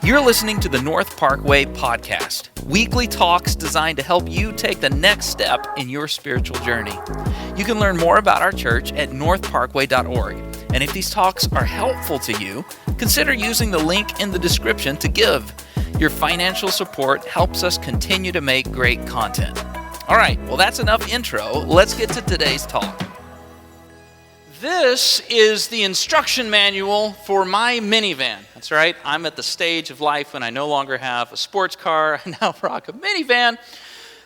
You're listening to the North Parkway Podcast, weekly talks designed to help you take the next step in your spiritual journey. You can learn more about our church at northparkway.org. And if these talks are helpful to you, consider using the link in the description to give. Your financial support helps us continue to make great content. All right, well, that's enough intro. Let's get to today's talk. This is the instruction manual for my minivan. That's right, I'm at the stage of life when I no longer have a sports car. I now rock a minivan.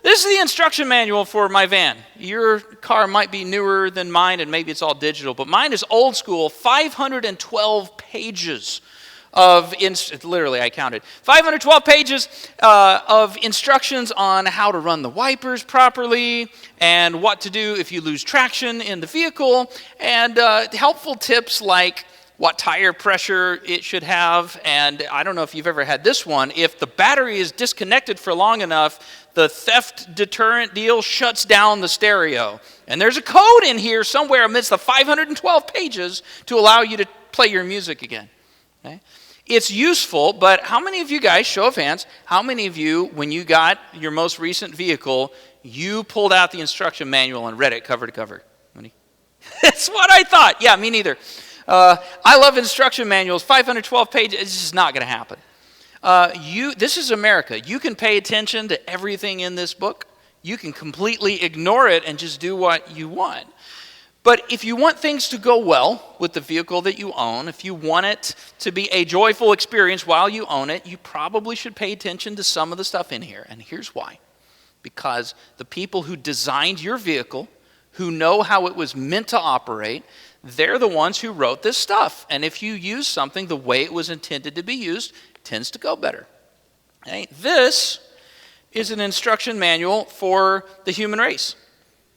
This is the instruction manual for my van. Your car might be newer than mine, and maybe it's all digital, but mine is old school, 512 pages of, literally I counted, 512 pages of instructions on how to run the wipers properly and what to do if you lose traction in the vehicle, and helpful tips like what tire pressure it should have. And I don't know if you've ever had this one. If the battery is disconnected for long enough, the theft deterrent deal shuts down the stereo. And there's a code in here somewhere amidst the 512 pages to allow you to play your music again. Okay? It's useful, but how many of you guys, show of hands, how many of you, when you got your most recent vehicle, you pulled out the instruction manual and read it cover to cover? That's what I thought. Yeah, me neither. I love instruction manuals. 512 pages, it's just not going to happen. This is America. You can pay attention to everything in this book. You can completely ignore it and just do what you want. But if you want things to go well with the vehicle that you own, if you want it to be a joyful experience while you own it, you probably should pay attention to some of the stuff in here. And here's why. Because the people who designed your vehicle, who know how it was meant to operate, they're the ones who wrote this stuff. And if you use something the way it was intended to be used, it tends to go better. Okay? This is an instruction manual for the human race.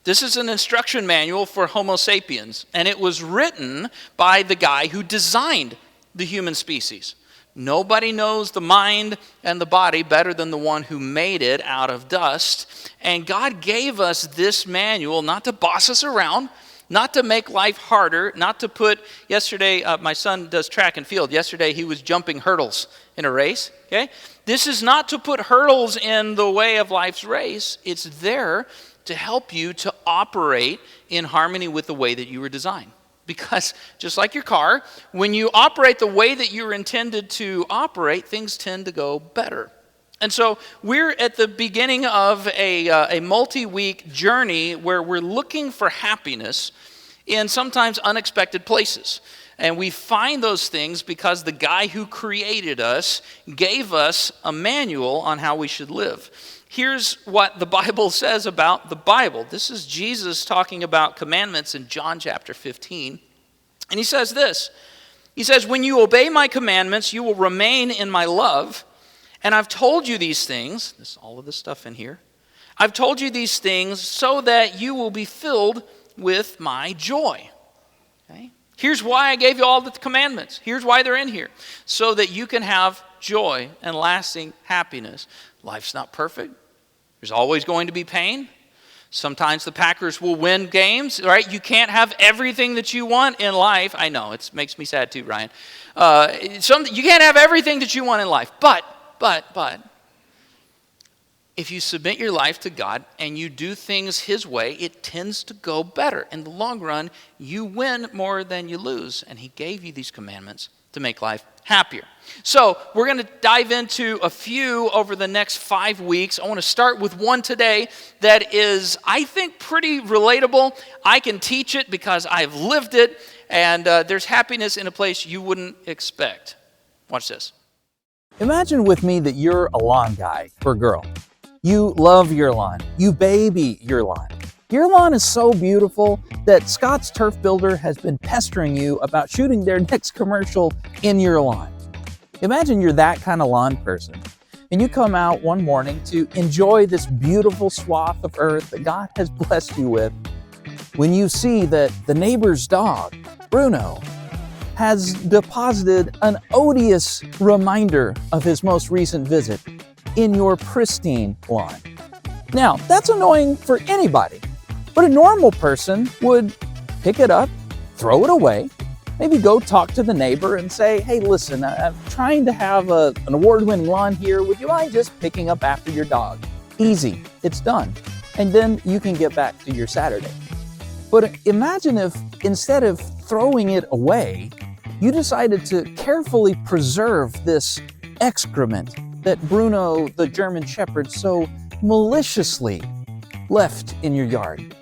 This is an instruction manual for Homo sapiens, and it was written by the guy who designed the human species. Nobody knows the mind and the body better than the one who made it out of dust. And God gave us this manual not to boss us around, not to make life harder, not to put, yesterday, my son does track and field. Yesterday he was jumping hurdles in a race, okay? This is not to put hurdles in the way of life's race. It's there to help you to operate in harmony with the way that you were designed. Because just like your car, when you operate the way that you were intended to operate, things tend to go better. And so we're at the beginning of a multi-week journey where we're looking for happiness in sometimes unexpected places. And we find those things because the guy who created us gave us a manual on how we should live. Here's what the Bible says about the Bible. This is Jesus talking about commandments in John chapter 15. And he says this. He says, "When you obey my commandments, you will remain in my love. And I've told you these things," all of this stuff in here, "I've told you these things so that you will be filled with my joy." Okay? Here's why I gave you all the commandments. Here's why they're in here. So that you can have joy and lasting happiness. Life's not perfect. There's always going to be pain. Sometimes the Packers will win games, right? You can't have everything that you want in life. I know, it makes me sad too, Ryan. You can't have everything that you want in life. But, if you submit your life to God and you do things His way, it tends to go better. In the long run, you win more than you lose. And He gave you these commandments to make life happier. So we're going to dive into a few over the next 5 weeks. I want to start with one today that is, I think, pretty relatable. I can teach it because I've lived it, and there's happiness in a place you wouldn't expect. Watch this. Imagine with me that you're a lawn guy or girl. You love your lawn. You baby your lawn. Your lawn is so beautiful that Scott's Turf Builder has been pestering you about shooting their next commercial in your lawn. Imagine you're that kind of lawn person, and you come out one morning to enjoy this beautiful swath of earth that God has blessed you with, when you see that the neighbor's dog, Bruno, has deposited an odious reminder of his most recent visit in your pristine lawn. Now, that's annoying for anybody. But a normal person would pick it up, throw it away, Maybe go talk to the neighbor and say, hey, listen, I'm trying to have an award-winning lawn here. Would you mind just picking up after your dog? Easy, it's done. And then you can get back to your Saturday. But imagine if instead of throwing it away, you decided to carefully preserve this excrement that Bruno, the German Shepherd, so maliciously left in your yard.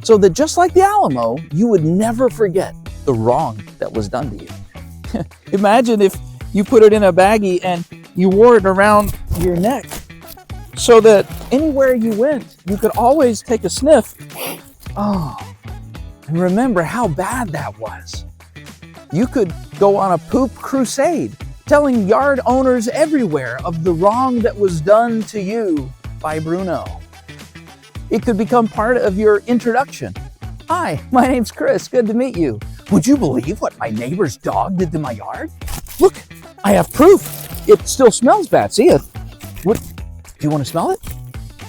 So that just like the Alamo, you would never forget the wrong that was done to you. Imagine if you put it in a baggie and you wore it around your neck so that anywhere you went, you could always take a sniff. Oh, and remember how bad that was. You could go on a poop crusade, telling yard owners everywhere of the wrong that was done to you by Bruno. It could become part of your introduction. Hi, my name's Chris. Good to meet you. Would you believe what my neighbor's dog did to my yard? Look, I have proof. It still smells bad. See it? What? Do you want to smell it?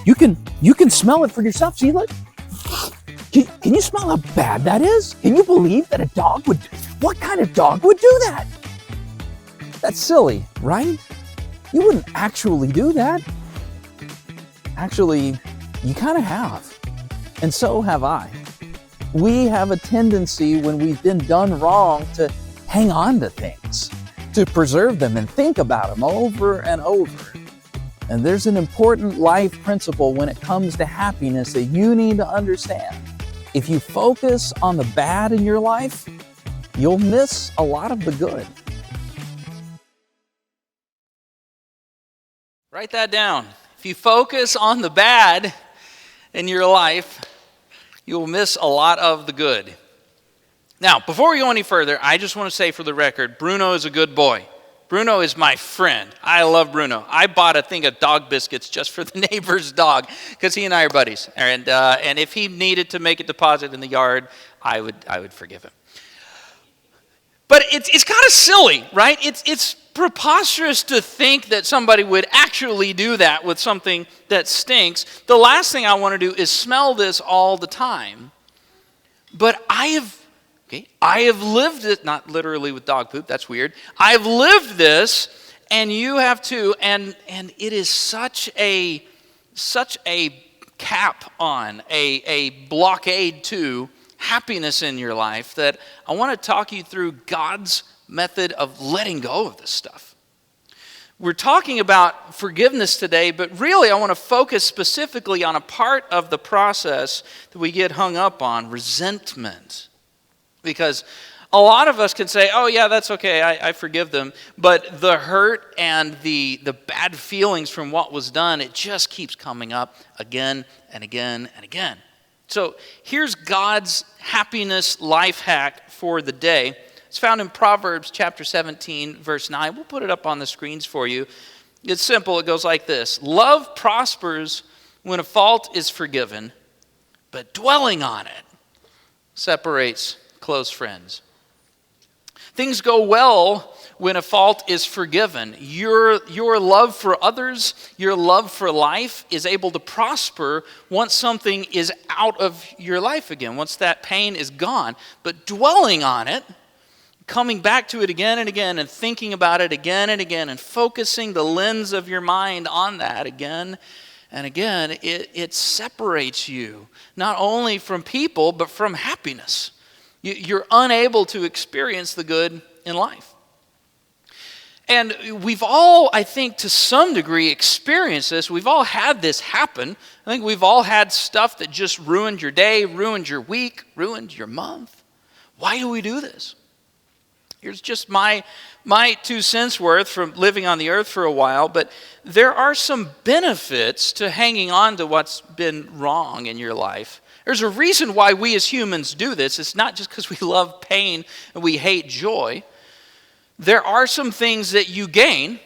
You can smell it for yourself. See it? Can you smell how bad that is? Can you believe that a dog would? What kind of dog would do that? That's silly, right? You wouldn't actually do that. Actually, you kind of have. And so have I. We have a tendency when we've been done wrong to hang on to things, to preserve them and think about them over and over. And there's an important life principle when it comes to happiness that you need to understand. If you focus on the bad in your life, you'll miss a lot of the good. Write that down. If you focus on the bad in your life, you will miss a lot of the good. Now, before we go any further, I just want to say for the record, Bruno is a good boy. Bruno is my friend. I love Bruno. I bought a thing of dog biscuits just for the neighbor's dog because he and I are buddies. And if he needed to make a deposit in the yard, I would forgive him. But it's kind of silly, right? It's preposterous to think that somebody would actually do that with something that stinks. The last thing I want to do is smell this all the time. But I have lived it, not literally with dog poop, that's weird. I've lived this, and you have too, and it is such a cap on, a blockade to happiness in your life that I want to talk you through God's method of letting go of this stuff. We're talking about forgiveness today, but really I want to focus specifically on a part of the process that we get hung up on, resentment. Because a lot of us can say, oh yeah, that's okay, I forgive them, but the hurt and the bad feelings from what was done, it just keeps coming up again and again and again. So here's God's happiness life hack for the day. It's found in Proverbs chapter 17, verse 9. We'll put it up on the screens for you. It's simple. It goes like this. Love prospers when a fault is forgiven, but dwelling on it separates close friends. Things go well when a fault is forgiven. Your love for others, your love for life is able to prosper once something is out of your life again, once that pain is gone. But dwelling on it, coming back to it again and again and thinking about it again and again and focusing the lens of your mind on that again and again, it separates you not only from people but from happiness. You're unable to experience the good in life. And we've all, I think, to some degree experienced this. We've all had this happen. I think we've all had stuff that just ruined your day, ruined your week, ruined your month. Why do we do this? Here's just my 2 cents worth from living on the earth for a while, but there are some benefits to hanging on to what's been wrong in your life. There's a reason why we as humans do this. It's not just because we love pain and we hate joy. There are some things that you gain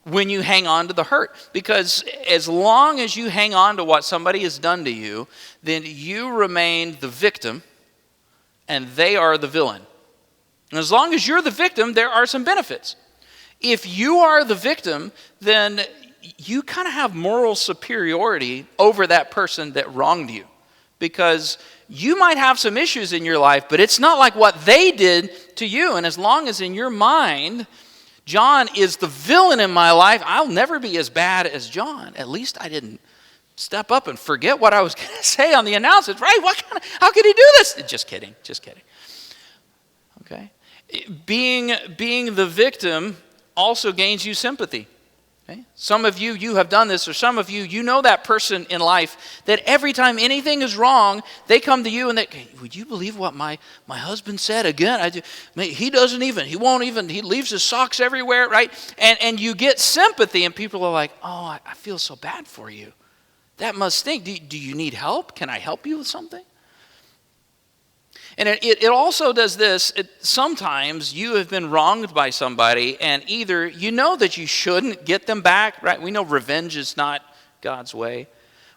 when you hang on to the hurt. Because as long as you hang on to what somebody has done to you, then you remain the victim and they are the villain. And as long as you're the victim, there are some benefits. If you are the victim, then you kind of have moral superiority over that person that wronged you. because you might have some issues in your life, but it's not like what they did to you. And as long as in your mind, John is the villain in my life, I'll never be as bad as John. At least I didn't step up and forget what I was going to say on the announcement. Right? How could he do this? Just kidding. Okay? Being the victim also gains you sympathy. Okay? Some of you have done this, or some of you know that person in life that every time anything is wrong, they come to you and would you believe what my husband said again? He leaves his socks everywhere, right? And you get sympathy, and people are like, oh, I feel so bad for you. That must stink. Do you need help? Can I help you with something? And it also does this. Sometimes you have been wronged by somebody, and either you know that you shouldn't get them back, right? We know revenge is not God's way.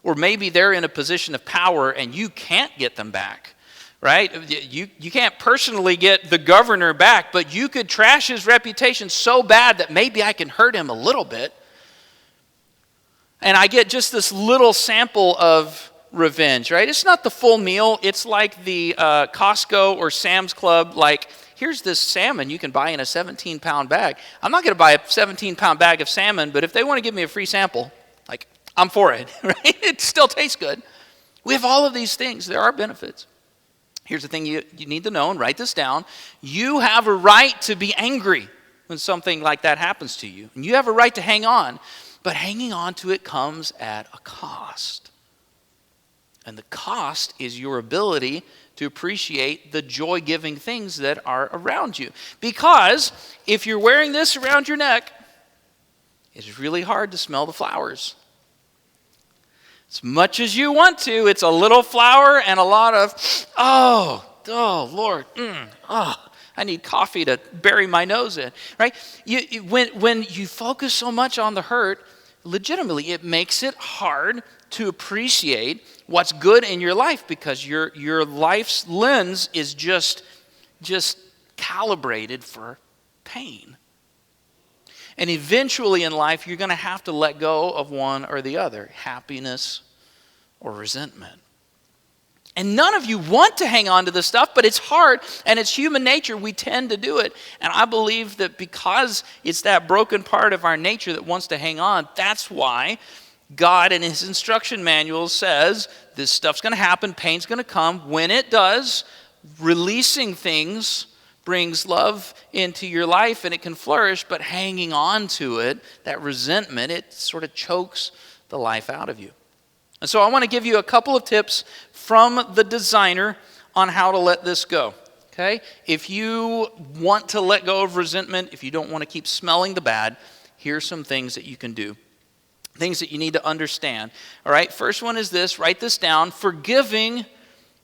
Or maybe they're in a position of power and you can't get them back, right? You can't personally get the governor back, but you could trash his reputation so bad that maybe I can hurt him a little bit. And I get just this little sample of revenge, right? It's not the full meal. It's like the Costco or Sam's Club, like, here's this salmon you can buy in a 17-pound bag. I'm not going to buy a 17-pound bag of salmon, but if they want to give me a free sample, like, I'm for it, right? It still tastes good. We have all of these things. There are benefits. Here's the thing you need to know, and write this down. You have a right to be angry when something like that happens to you. And you have a right to hang on, but hanging on to it comes at a cost. And the cost is your ability to appreciate the joy-giving things that are around you. Because if you're wearing this around your neck, it's really hard to smell the flowers. As much as you want to, it's a little flower and a lot of, oh, Lord, I need coffee to bury my nose in, right? When you focus so much on the hurt, legitimately, it makes it hard to appreciate what's good in your life, because your life's lens is just calibrated for pain. And eventually in life, you're going to have to let go of one or the other, happiness or resentment. And none of you want to hang on to this stuff, but it's hard, and it's human nature. We tend to do it. And I believe that because it's that broken part of our nature that wants to hang on, that's why God in his instruction manual says this stuff's going to happen, pain's going to come. When it does, releasing things brings love into your life and it can flourish, but hanging on to it, that resentment, it sort of chokes the life out of you. And so I want to give you a couple of tips from the designer on how to let this go. Okay? If you want to let go of resentment, if you don't want to keep smelling the bad, here's some things that you can do. Things that you need to understand. All right, first one is this, write this down. Forgiving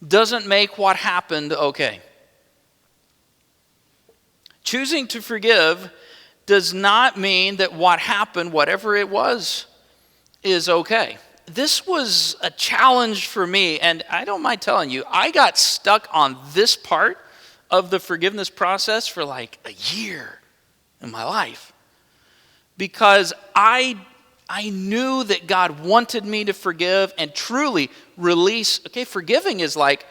doesn't make what happened okay. Choosing to forgive does not mean that what happened, whatever it was, is okay. This was a challenge for me, and I don't mind telling you, I got stuck on this part of the forgiveness process for like a year in my life. Because I knew that God wanted me to forgive and truly release. Okay, forgiving is like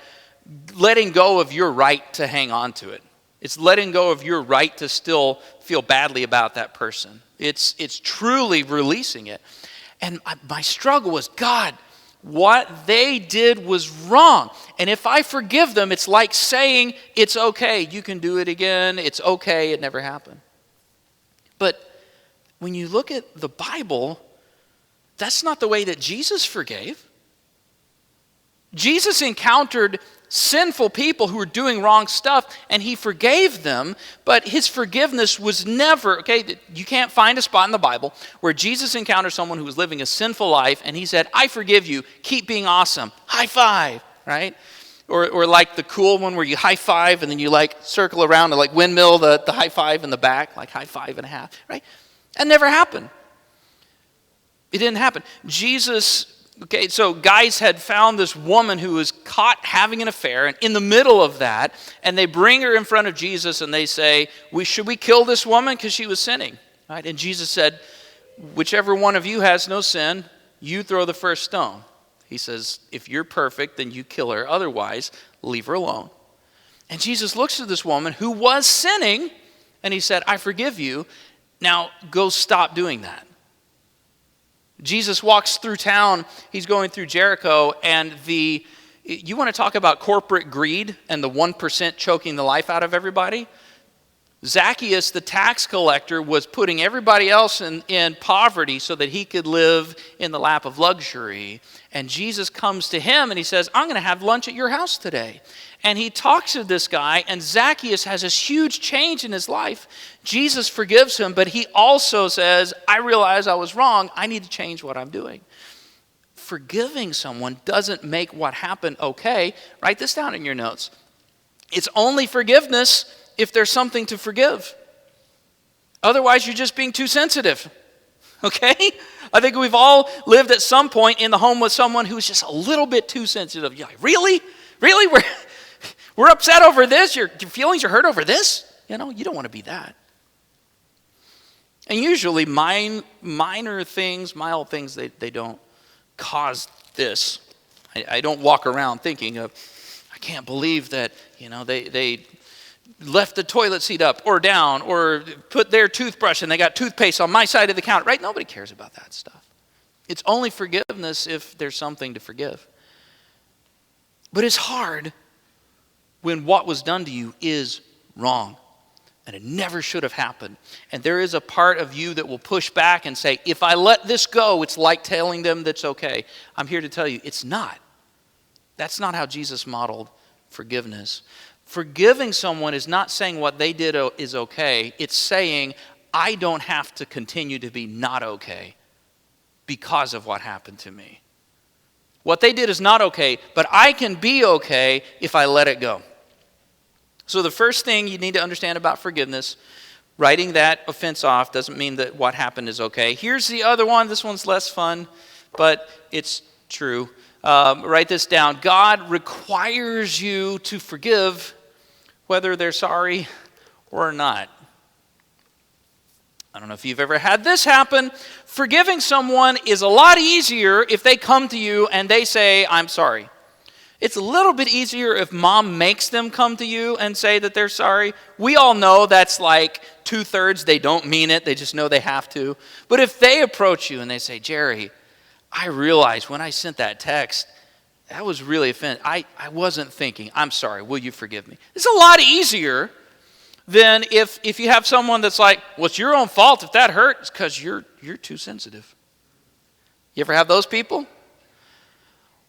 letting go of your right to hang on to it. It's letting go of your right to still feel badly about that person. It's truly releasing it. And my struggle was, God, what they did was wrong. And if I forgive them, it's like saying, it's okay, you can do it again, it's okay, it never happened. But when you look at the Bible, that's not the way that Jesus forgave. Jesus encountered sinful people who were doing wrong stuff, and he forgave them, but his forgiveness was never, okay, you can't find a spot in the Bible where Jesus encountered someone who was living a sinful life, and he said, I forgive you, keep being awesome, high five, right? Or like the cool one where you high five, and then you like circle around and like windmill the high five in the back, like high five and a half, right? That never happened. It didn't happen. Jesus, okay, so guys had found this woman who was caught having an affair, and in the middle of that, and they bring her in front of Jesus and they say, should we kill this woman because she was sinning? Right? And Jesus said, whichever one of you has no sin, you throw the first stone. He says, if you're perfect, then you kill her. Otherwise, leave her alone. And Jesus looks at this woman who was sinning, and he said, I forgive you. Now, go stop doing that. Jesus walks through town. He's going through Jericho, and you want to talk about corporate greed and the 1% choking the life out of everybody? Zacchaeus, the tax collector, was putting everybody else in poverty so that he could live in the lap of luxury. And Jesus comes to him and he says, I'm going to have lunch at your house today. And he talks to this guy, and Zacchaeus has this huge change in his life. Jesus forgives him, but he also says, I realize I was wrong. I need to change what I'm doing. Forgiving someone doesn't make what happened okay. Write this down in your notes. It's only forgiveness if there's something to forgive. Otherwise, you're just being too sensitive. Okay? I think we've all lived at some point in the home with someone who's just a little bit too sensitive. You're like, really? Really? We're upset over this? Your feelings are hurt over this? You don't want to be that. And usually minor things, mild things, they don't cause this. I don't walk around thinking of, I can't believe that, they left the toilet seat up or down or put their toothbrush and they got toothpaste on my side of the counter, right? Nobody cares about that stuff. It's only forgiveness if there's something to forgive. But it's hard when what was done to you is wrong and it never should have happened. And there is a part of you that will push back and say, if I let this go, it's like telling them that's okay. I'm here to tell you, it's not. That's not how Jesus modeled forgiveness. Forgiving someone is not saying what they did is okay. It's saying, I don't have to continue to be not okay because of what happened to me. What they did is not okay, but I can be okay if I let it go. So the first thing you need to understand about forgiveness, writing that offense off doesn't mean that what happened is okay. Here's the other one. This one's less fun, but it's true. Write this down. God requires you to forgive whether they're sorry or not. I don't know if you've ever had this happen. Forgiving someone is a lot easier if they come to you and they say, I'm sorry. It's a little bit easier if mom makes them come to you and say that they're sorry. We all know that's like 2/3 they don't mean it. They just know they have to. But if they approach you and they say, Jerry, I realized when I sent that text, that was really offensive. I wasn't thinking. I'm sorry. Will you forgive me? It's a lot easier than if you have someone that's like, well, it's your own fault if that hurt. It's because you're too sensitive. You ever have those people?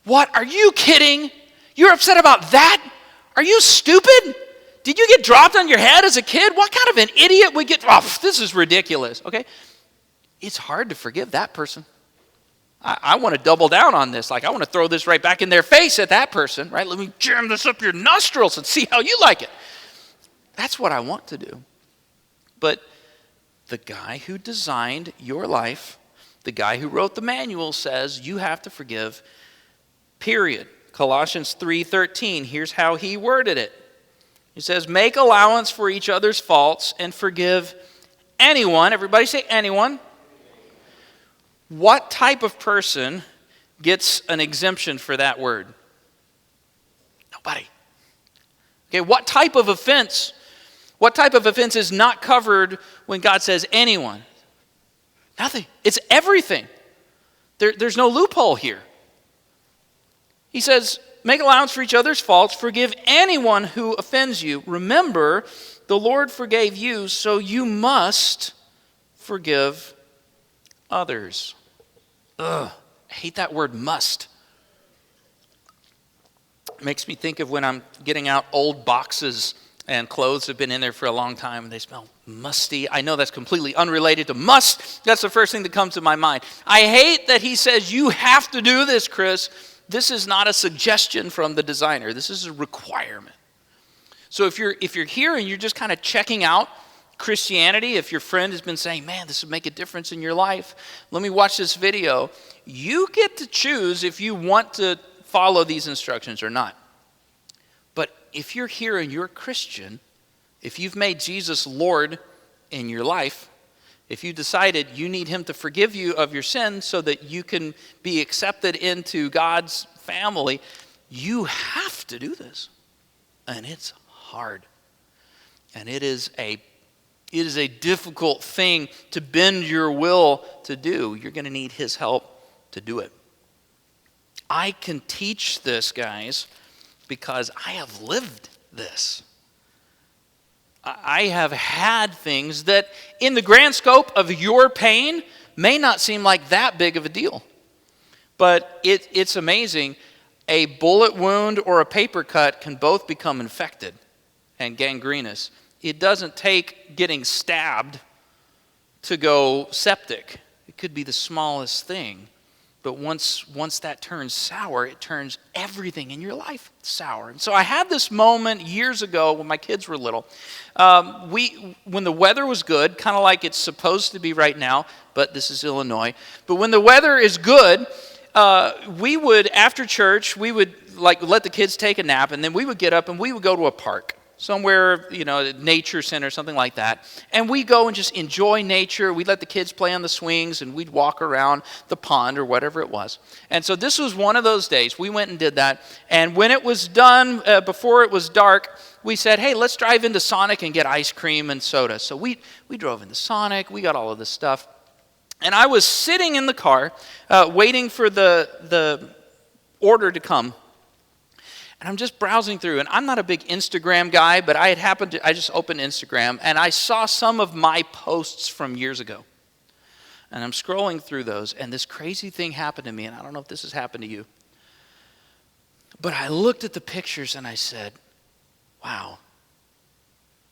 What? Are you kidding? You're upset about that? Are you stupid? Did you get dropped on your head as a kid? What kind of an idiot would get, this is ridiculous. Okay? It's hard to forgive that person. I want to double down on this. Like, I want to throw this right back in their face at that person, right? Let me jam this up your nostrils and see how you like it. That's what I want to do. But the guy who designed your life, the guy who wrote the manual says you have to forgive, period. Colossians 3:13, here's how he worded it. He says, make allowance for each other's faults and forgive anyone. Everybody say anyone. What type of person gets an exemption for that word? Nobody. Okay, what type of offense? What type of offense is not covered when God says anyone? Nothing. It's everything. There's no loophole here. He says, make allowance for each other's faults, forgive anyone who offends you. Remember, the Lord forgave you, so you must forgive others. I hate that word must. It makes me think of when I'm getting out old boxes and clothes have been in there for a long time and they smell musty. I know that's completely unrelated to must. That's the first thing that comes to my mind. I hate that he says, you have to do this, Chris. This is not a suggestion from the designer. This is a requirement. So if you're here and you're just kind of checking out Christianity, if your friend has been saying, man, this would make a difference in your life, let me watch this video, you get to choose if you want to follow these instructions or not. But if you're here and you're a Christian, if you've made Jesus Lord in your life, if you decided you need him to forgive you of your sin so that you can be accepted into God's family, you have to do this. And it's hard. And it is a difficult thing to bend your will to do. You're going to need his help to do it. I can teach this, guys, because I have lived this. I have had things that in the grand scope of your pain may not seem like that big of a deal. But it's amazing. A bullet wound or a paper cut can both become infected and gangrenous. It doesn't take getting stabbed to go septic. It could be the smallest thing. But once that turns sour, it turns everything in your life sour. And so I had this moment years ago when my kids were little. When the weather was good, kind of like it's supposed to be right now, but this is Illinois. But when the weather is good, we would, after church, we would let the kids take a nap, and then we would get up and we would go to a park. Somewhere, nature center, something like that. And we go and just enjoy nature. We'd let the kids play on the swings, and we'd walk around the pond or whatever it was. And so this was one of those days. We went and did that. And when it was done, before it was dark, we said, hey, let's drive into Sonic and get ice cream and soda. So we drove into Sonic. We got all of this stuff. And I was sitting in the car waiting for the order to come. And I'm just browsing through, and I'm not a big Instagram guy, but I just opened Instagram, and I saw some of my posts from years ago. And I'm scrolling through those, and this crazy thing happened to me, and I don't know if this has happened to you. But I looked at the pictures, and I said, wow,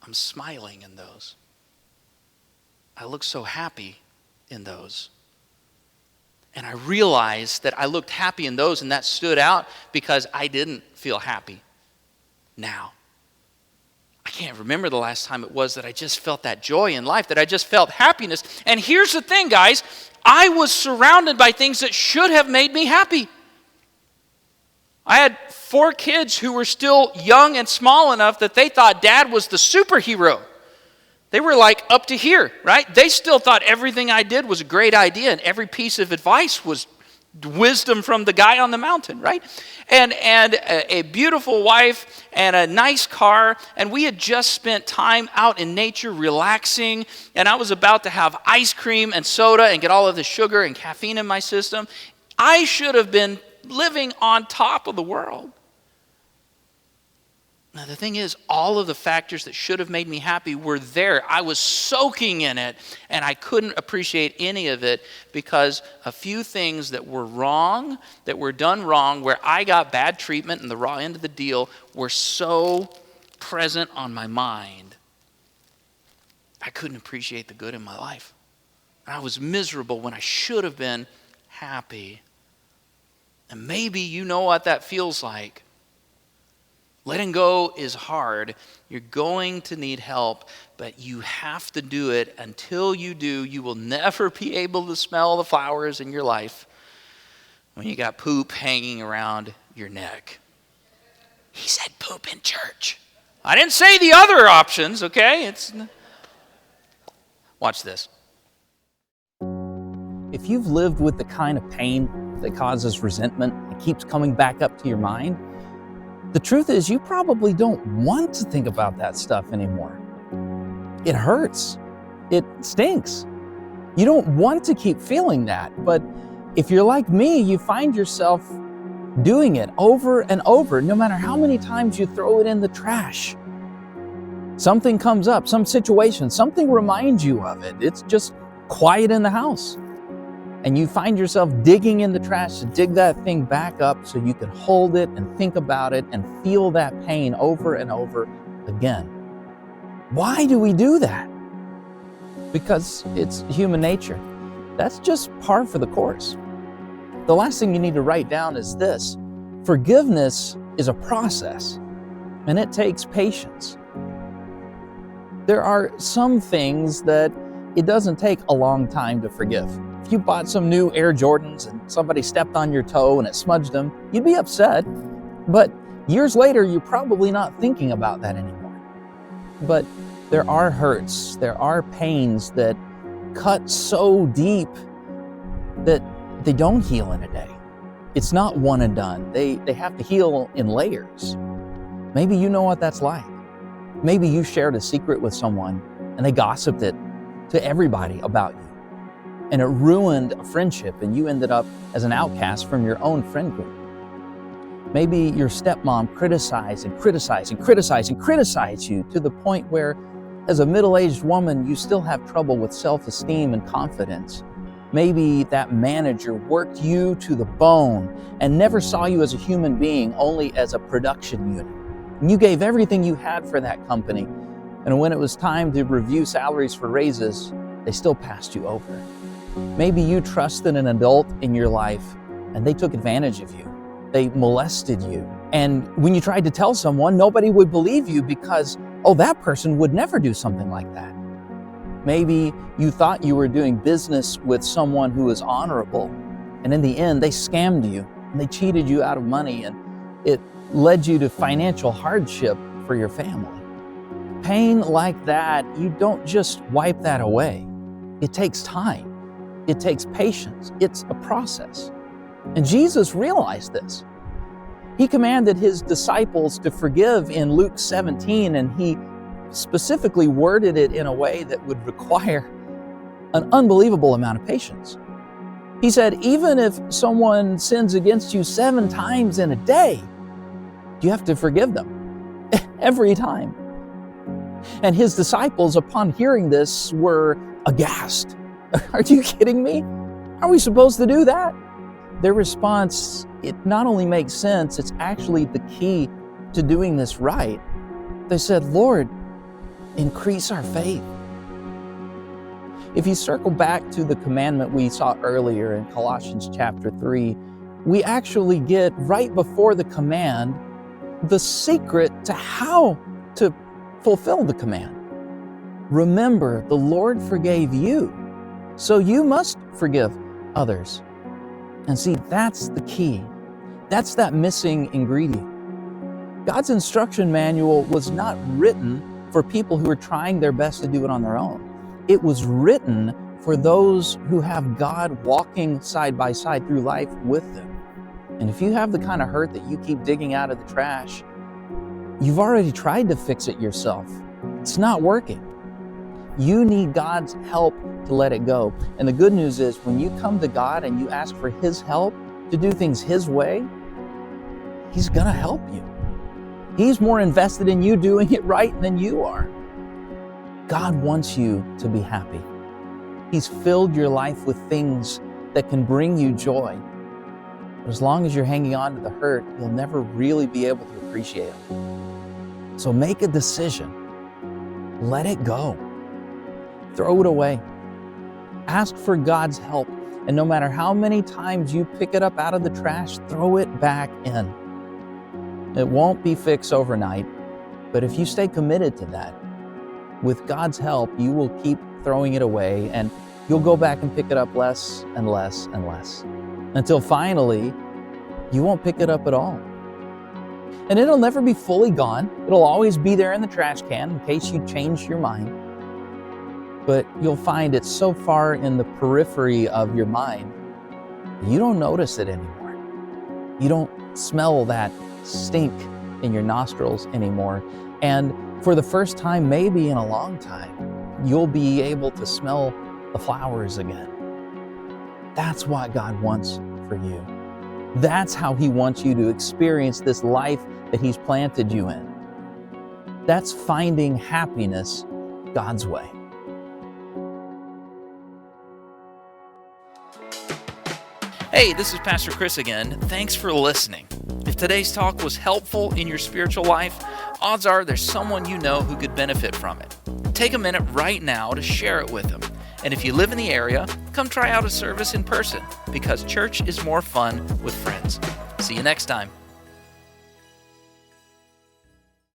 I'm smiling in those. I look so happy in those. And I realized that I looked happy in those, and that stood out because I didn't feel happy now. I can't remember the last time it was that I just felt that joy in life, that I just felt happiness. And here's the thing, guys. I was surrounded by things that should have made me happy. I had 4 kids who were still young and small enough that they thought Dad was the superhero. They were like up to here, right? They still thought everything I did was a great idea, and every piece of advice was wisdom from the guy on the mountain, right? And a beautiful wife and a nice car, and we had just spent time out in nature relaxing, and I was about to have ice cream and soda and get all of the sugar and caffeine in my system. I should have been living on top of the world. Now, the thing is, all of the factors that should have made me happy were there. I was soaking in it, and I couldn't appreciate any of it because a few things that were wrong, that were done wrong, where I got bad treatment and the raw end of the deal, were so present on my mind, I couldn't appreciate the good in my life. I was miserable when I should have been happy. And maybe you know what that feels like. Letting go is hard. You're going to need help, but you have to do it. Until you do, you will never be able to smell the flowers in your life when you got poop hanging around your neck. He said poop in church. I didn't say the other options, okay? Watch this. If you've lived with the kind of pain that causes resentment and keeps coming back up to your mind, the truth is you probably don't want to think about that stuff anymore. It hurts. It stinks. You don't want to keep feeling that, but if you're like me, you find yourself doing it over and over, no matter how many times you throw it in the trash. Something comes up, some situation, something reminds you of it. It's just quiet in the house. And you find yourself digging in the trash to dig that thing back up so you can hold it and think about it and feel that pain over and over again. Why do we do that? Because it's human nature. That's just par for the course. The last thing you need to write down is this: forgiveness is a process, and it takes patience. There are some things that it doesn't take a long time to forgive. If you bought some new Air Jordans and somebody stepped on your toe and it smudged them, you'd be upset. But years later, you're probably not thinking about that anymore. But there are hurts, there are pains that cut so deep that they don't heal in a day. It's not one and done. They have to heal in layers. Maybe you know what that's like. Maybe you shared a secret with someone and they gossiped it to everybody about you. And it ruined a friendship and you ended up as an outcast from your own friend group. Maybe your stepmom criticized and criticized and criticized and criticized you to the point where, as a middle-aged woman, you still have trouble with self-esteem and confidence. Maybe that manager worked you to the bone and never saw you as a human being, only as a production unit. And you gave everything you had for that company. And when it was time to review salaries for raises, they still passed you over. Maybe you trusted an adult in your life and they took advantage of you. They molested you. And when you tried to tell someone, nobody would believe you because, oh, that person would never do something like that. Maybe you thought you were doing business with someone who was honorable, and in the end, they scammed you and they cheated you out of money, and it led you to financial hardship for your family. Pain like that, you don't just wipe that away. It takes time. It takes patience. It's a process. And Jesus realized this. He commanded his disciples to forgive in Luke 17, and he specifically worded it in a way that would require an unbelievable amount of patience. He said, even if someone sins against you 7 times in a day, you have to forgive them every time. And his disciples, upon hearing this, were aghast. Are you kidding me? Are we supposed to do that? Their response, it not only makes sense, it's actually the key to doing this right. They said, Lord, increase our faith. If you circle back to the commandment we saw earlier in Colossians chapter 3, we actually get right before the command the secret to how to fulfill the command. Remember, the Lord forgave you, so you must forgive others. And see, that's the key. That's that missing ingredient. God's instruction manual was not written for people who are trying their best to do it on their own. It was written for those who have God walking side by side through life with them. And if you have the kind of hurt that you keep digging out of the trash, you've already tried to fix it yourself. It's not working. You need God's help to let it go. And the good news is when you come to God and you ask for his help to do things his way, he's gonna help you. He's more invested in you doing it right than you are. God wants you to be happy. He's filled your life with things that can bring you joy. But as long as you're hanging on to the hurt, you'll never really be able to appreciate it. So make a decision. Let it go. Throw it away. Ask for God's help. And no matter how many times you pick it up out of the trash, throw it back in. It won't be fixed overnight, but if you stay committed to that, with God's help, you will keep throwing it away and you'll go back and pick it up less and less and less until finally you won't pick it up at all. And it'll never be fully gone. It'll always be there in the trash can in case you change your mind. But you'll find it's so far in the periphery of your mind, you don't notice it anymore. You don't smell that stink in your nostrils anymore. And for the first time, maybe in a long time, you'll be able to smell the flowers again. That's what God wants for you. That's how he wants you to experience this life that he's planted you in. That's finding happiness God's way. Hey, this is Pastor Chris again. Thanks for listening. If today's talk was helpful in your spiritual life, odds are there's someone you know who could benefit from it. Take a minute right now to share it with them. And if you live in the area, come try out a service in person because church is more fun with friends. See you next time.